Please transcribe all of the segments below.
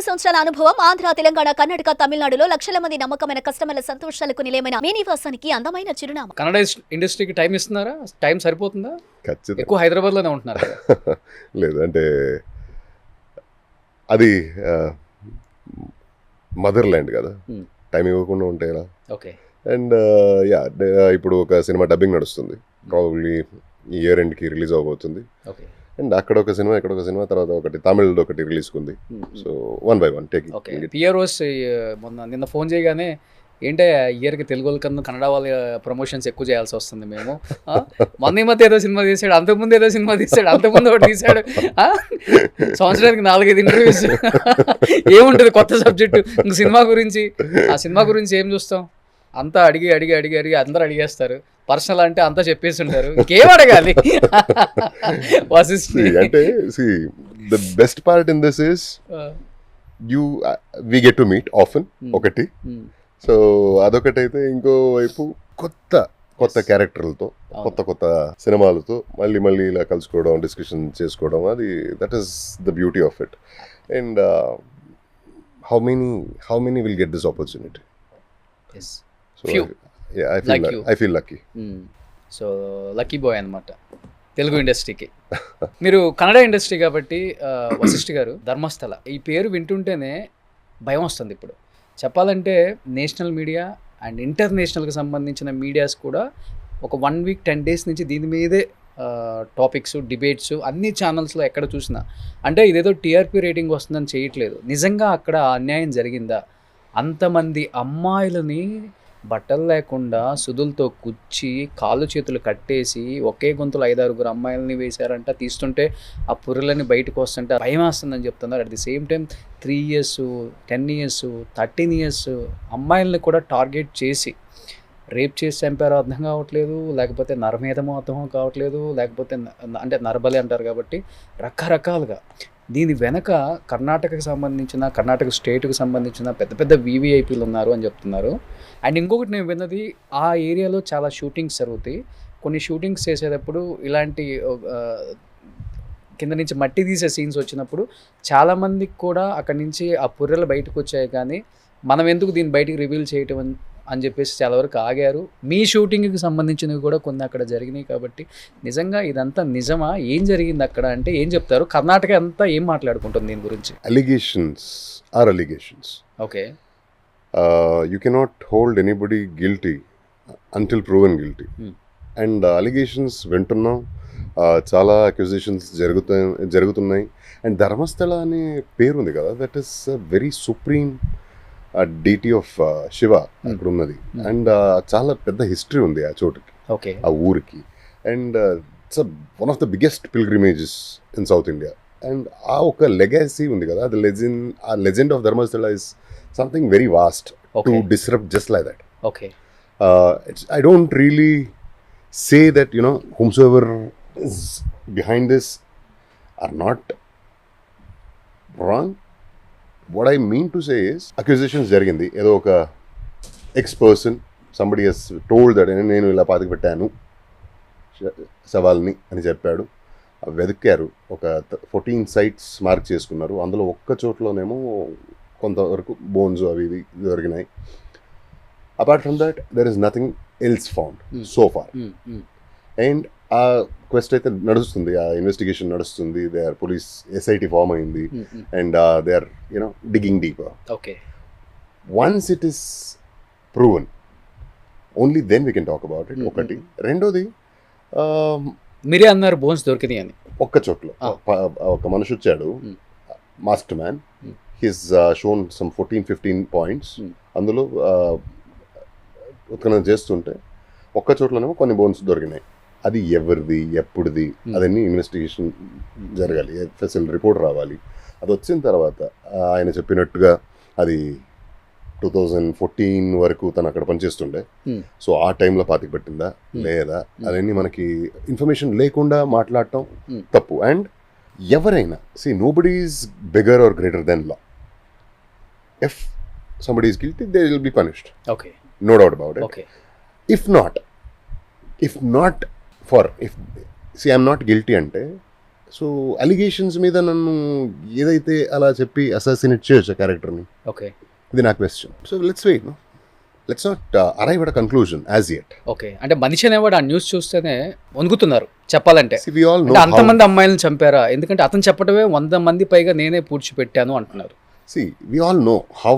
సంవత్సరాల అనుభవం ఆంధ్ర, తెలంగాణ, కర్ణాటక, తమిళనాడులో లక్షల మంది నమ్మకమైన కస్టమర్ల సంతోషాలకు నిలయమైన మీ నివాసానికి అందమైన చిరునామా. కన్నడ ఇండస్ట్రీకి టైం ఇస్తున్నారా? టైం సరిపోతుందా? ఖచ్చితంగా ఎక్కువ హైదరాబాద్లోనే ఉంటున్నారు. లేదు అంటే అది మదర్ల్యాండ్ కదా, టైం ఇవ్వకుండా ఉంటే ఎలా. ఓకే. అండ్ ఇప్పుడు ఒక సినిమా డబ్బింగ్ నడుస్తుంది, ప్రాబబ్లీ ఈ ఇయర్ ఎండ్కి రిలీజ్ అవబోతుంది. ఓకే. అండ్ అక్కడ ఒక సినిమా, ఇక్కడ ఒక సినిమా, తర్వాత ఒకటి తమిళ్ ఒకటి రిలీజ్ ఉంది. So 1 by 1 taking. Okay. PROs నిన్న ఫోన్ చేయగానే ఏంటే ఇయర్కి తెలుగు వాళ్ళ కన్నా కన్నడ వాళ్ళ ప్రమోషన్స్ ఎక్కువ చేయాల్సి వస్తుంది మేము. మొన్న మధ్య ఏదో సినిమా తీసాడు, అంతకుముందు ఏదో సినిమా తీసాడు, అంతకుముందు ఒకటి తీసాడు, సంవత్సరానికి 4-5 ఇంటర్వ్యూస్. ఏముంటుంది కొత్త సబ్జెక్టు ఇంక సినిమా గురించి? ఆ సినిమా గురించి ఏం చూస్తాం? అంతా అడిగి అడిగి అడిగి అడిగి అందరూ అడిగేస్తారు. పర్సనల్ అంటే అంతా చెప్పేసి ఉంటారు, ఇంకేం అడగాలి? అంటే the best part in this is we get to meet often, ఒకటి. సో అదొకటైతే, ఇంకో వైపు కొత్త కొత్త క్యారెక్టర్లతో, కొత్త సినిమాలతో మళ్ళీ ఇలా కలుసుకోవడం, డిస్కషన్ చేసుకోవడం, అది that is the beauty of it. And how many will get this opportunity? So I feel lucky. So lucky boy అనమాట తెలుగు ఇండస్ట్రీకి. మీరు కన్నడ ఇండస్ట్రీ కాబట్టి వశిష్ఠ్ గారు, ధర్మస్థల ఈ పేరు వింటుంటేనే భయం వస్తుంది. ఇప్పుడు చెప్పాలంటే నేషనల్ మీడియా అండ్ ఇంటర్నేషనల్కి సంబంధించిన మీడియాస్ కూడా ఒక 1 week 10 days నుంచి దీని మీదే టాపిక్స్, డిబేట్స్ అన్ని ఛానల్స్లో ఎక్కడ చూసినా. అంటే ఇదేదో టీఆర్పీ రేటింగ్ వస్తుందని చేయట్లేదు, నిజంగా అక్కడ అన్యాయం జరిగిందా? అంతమంది అమ్మాయిలని బట్టలు లేకుండా సుదులతో కుచ్చి కాళ్ళు చేతులు కట్టేసి ఒకే గొంతులు 5-6 అమ్మాయిలని వేశారంట. తీస్తుంటే ఆ పుర్రెలని బయటకు వస్తుంటే భయం వేస్తుందని చెప్తున్నారు. At the same time 3 years, 10 years, 13 years అమ్మాయిలని కూడా టార్గెట్ చేసి రేప్ చేసి చంపారో అర్థం కావట్లేదు, లేకపోతే నరమేధమో అర్థం కావట్లేదు, లేకపోతే అంటే నరబలి అంటారు కాబట్టి రకరకాలుగా. దీని వెనక కర్ణాటకకు సంబంధించిన, కర్ణాటక స్టేట్కి సంబంధించిన పెద్ద వీవీఐపీలు ఉన్నారు అని చెప్తున్నారు. అండ్ ఇంకొకటి నేను విన్నది, ఆ ఏరియాలో చాలా షూటింగ్స్ జరుగుతాయి. కొన్ని షూటింగ్స్ చేసేటప్పుడు ఇలాంటి కింద నుంచి మట్టి తీసే సీన్స్ వచ్చినప్పుడు చాలామందికి కూడా అక్కడి నుంచి ఆ పుర్రెలు బయటకు వచ్చాయి, కానీ మనం ఎందుకు దీన్ని బయటికి రివీల్ చేయటం అని చెప్పేసి చాలా వరకు ఆగారు. మీ షూటింగ్కి సంబంధించినవి కూడా కొన్ని అక్కడ జరిగినాయి. కాబట్టి నిజంగా ఇదంతా నిజమా? ఏం జరిగింది అక్కడ అంటే ఏం చెప్తారు? కర్ణాటక అంతా ఏం మాట్లాడుకుంటుంది దీని గురించి? Allegations or allegations. Okay. You cannot hold anybody guilty until proven guilty. And allegations వింటున్నాం, చాలా అక్యూజేషన్స్ జరుగుతున్నాయి. అండ్ ధర్మస్థల అనే పేరు ఉంది కదా, that is very supreme deity of Shiva అక్కడ ఉన్నది. అండ్ చాలా పెద్ద హిస్టరీ ఉంది ఆ చోటుకి, ఆ ఊరికి. And it's one of the biggest pilgrimages in south India. And ఆ ఒక లెగసీ ఉంది కదా, ఆ legend of Dharmasthala is something very vast to disrupt just like that. Okay. I don't really say that, whomsoever is behind this are not wrong. What I mean to say is, accusations jarigindi, edo oka ex-person, somebody has told that nenu ila paatiki pettanu savalni ani cheppadu. వెదికారు, ఒక 14 sites mark చేసుకున్నారు. అందులో ఒక్క చోట్లోనేమో కొంతవరకు bones అవి ఇవి దొరికినాయి. Apart from that there is nothing else found so far. And ఆ quest అయితే నడుస్తుంది, ఆ ఇన్వెస్టిగేషన్ నడుస్తుంది. They are police SIT form అయింది. And they are digging deeper. Once it is proven, only then we can talk about it. ఒకటి. రెండోది, మీరే అన్నారు బోన్స్ దొరికినాయి అని. ఒక్క చోట్లో ఒక మనిషి వచ్చాడు, master man. He's shown some 14-15 points. అందులో ఉత్ఖననం చేస్తుంటే ఒక్క చోట్లోనేమో కొన్ని బోన్స్ దొరికినాయి. అది ఎవరిది, ఎప్పుడుది, అదన్నీ ఇన్వెస్టిగేషన్ జరగాలి, ఎఫ్ఎస్ఎల్ రిపోర్ట్ రావాలి. అది వచ్చిన తర్వాత ఆయన చెప్పినట్టుగా అది 2014 వరకు తను అక్కడ పనిచేస్తుండే. సో ఆ టైంలో పాతికి పెట్టిందా లేదా అవన్నీ మనకి ఇన్ఫర్మేషన్ లేకుండా మాట్లాడటం తప్పు. అండ్ ఎవరైనా nobody is bigger or greater than law. If somebody is guilty, they will be punished. Okay. No doubt about it. Okay. If not, I'm not guilty ante so allegations మీద నన్ను ఏదైతే అలా చెప్పి assassinate చేయొచ్చు క్యారెక్టర్ని, okay ఇది నా question. So let's wait, no let's not arrive at a conclusion as yet. Okay అంటే మనిషి అనేవాడు ఆ న్యూస్ చూస్తేనే వణుకుతున్నారు చెప్పాలంటే. వి ఆల్ అంటే నో అంతమంది అమ్మాయిలను చంపారా, ఎందుకంటే అతను చెప్పడమే 100 మంది పైగా నేనే పూడ్చిపెట్టాను అంటున్నారు. see we all know how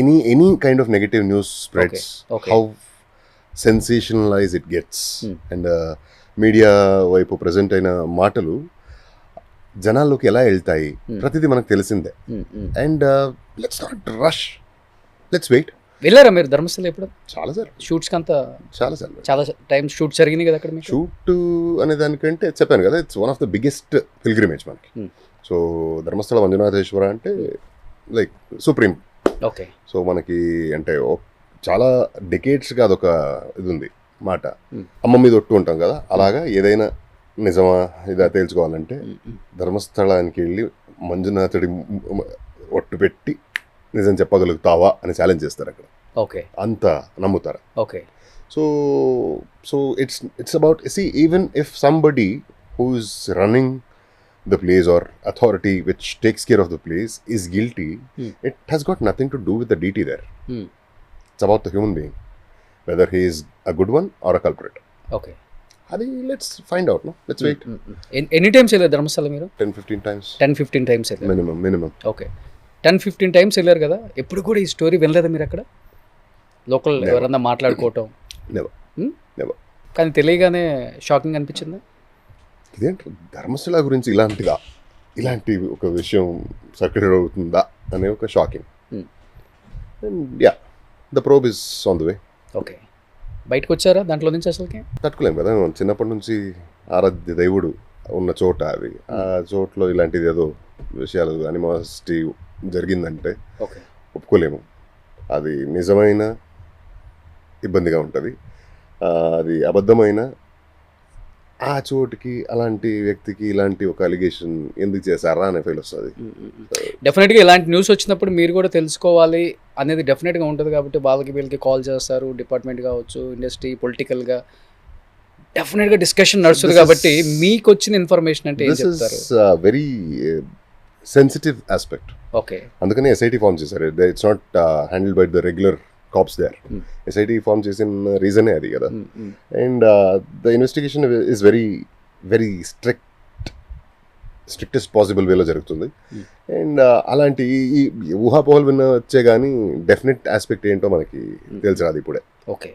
any kind of negative news spreads, Okay. how sensationalized it gets, Hmm. and media వైపు ప్రజెంట్ అయిన మాటలు జనాల్లోకి ఎలా వెళ్తాయి ప్రతిదీ మనకు తెలిసిందే. And let's not rush, let's wait. వెళ్ళారా మీరు ధర్మస్థల ఎప్పుడు? చాలాసార్లు షూట్స్కి అంతా చాలాసార్లు చాలా టైం షూట్ జరిగింది కదా అక్కడ మీకు? షూట్ అనే దానికంటే చెప్పాను కదా, it's one of the biggest pilgrimage మనకి. సో ధర్మస్థల మంజునాథేశ్వర అంటే లైక్ సుప్రీం. ఓకే సో మనకి అంటే చాలా డెకేడ్స్గా అదొక ఇది ఉంది మాట. అమ్మ మీద ఒట్టు ఉంటాం కదా, అలాగా ఏదైనా నిజమా ఇదా తేల్చుకోవాలంటే ధర్మస్థలానికి వెళ్ళి మంజునాథుడి ఒట్టు పెట్టి నిజం చెప్పగలుగుతావా అని ఛాలెంజ్ చేస్తారు అక్కడ. ఓకే అంత నమ్ముతారు. Okay so it's about even if somebody who is running the place or authority which takes care of the place is guilty, it has got nothing to do with the deity there. It's about the human being, whether he is a good one or a culprit. Okay Adi, let's find out, no? Let's wait. ఎన్ని times వెళ్ళారు ధర్మస్థల మీరు? 10-15 times 10-15 times వెళ్ళారు minimum. Okay 10-15 times వెళ్ళారు కదా, ఎప్పుడు కూడా ఈ story వినలేదా మీరు అక్కడ? లోకల్ ఎవరన్నా మాట్లాడుకోవటం? Never. కానీ తెలియగానే షాకింగ్ అనిపించిందా? ఇదేంటి ధర్మస్థల గురించి ఇలాంటి ఒక విషయం సర్క్యులేట్ అవుతుందా అనే ఒక shocking. And yeah, the probe is on the way. Okay బయటకు వచ్చారా దాంట్లో నుంచి అసలుకి? తట్టుకోలేము కదా, మనం చిన్నప్పటి నుంచి ఆరాధ్య దేవుడు ఉన్న చోట అది. ఆ చోట్లో ఇలాంటిది ఏదో విషయాలు అనిమాసిటీ జరిగిందంటే ఓకే ఒప్పుకోలేము. అది నిజమైన ఇబ్బందిగా ఉంటుంది, అది అబద్ధమైన ఆ చోటుకి అలాంటి వ్యక్తికి ఇలాంటి ఒక అలిగేషన్ ఎందుకు చేశారా అనే ఫీల్ వస్తుంది. డెఫినెట్గా ఇలాంటి న్యూస్ వచ్చినప్పుడు మీరు కూడా తెలుసుకోవాలి అనేది డెఫినెట్గా ఉంటుంది కాబట్టి వాళ్ళకి వీళ్ళకి కాల్ చేస్తారు, డిపార్ట్మెంట్ కావచ్చు, ఇండస్ట్రీ, పొలిటికల్గా డెఫినెట్గా డిస్కషన్ నడుస్తుంది. కాబట్టి మీకు వచ్చిన ఇన్ఫర్మేషన్ అంటే ఏం చెప్తారు? Very sensitive aspect. ఓకే అందుకని ఎస్ఐటి ఫార్మ్ చేశారు. It's not handled by the regular cops there. SIT form చేసిన రీజనే అది కదా. And the investigation is very very strictest possible వేలో జరుగుతుంది. అండ్ అలాంటి ఈ ఊహాపోహలు విన్న వచ్చే కానీ డెఫినెట్ ఆస్పెక్ట్ ఏంటో మనకి తెలిసిరాదు ఇప్పుడే. ఓకే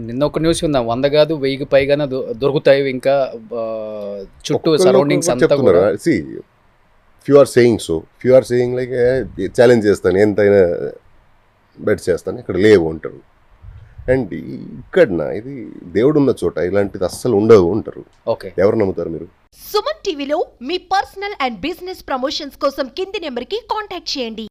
నిన్న ఒక న్యూస్ ఉందా, 100 కాదు 1000 పైగానే దొరుకుతాయి ఇంకా చుట్టూ సరౌండింగ్స్ అంతా కూడా. Few are saying like challenge చేస్తాను, ఎంతైనా బెట్ చేస్తాను, ఇక్కడ లేవు అంటారు. అండ్ ఇక్కడ ఇది దేవుడు ఉన్న చోట ఇలాంటిది అస్సలు ఉండవు అంటారు. ఓకే ఎవరు నమ్ముతారు మీరు? సుమన్ టీవీలో మీ పర్సనల్ అండ్ బిజినెస్ ప్రమోషన్స్ కోసం కింది నెంబర్కి కాంటాక్ట్ చేయండి.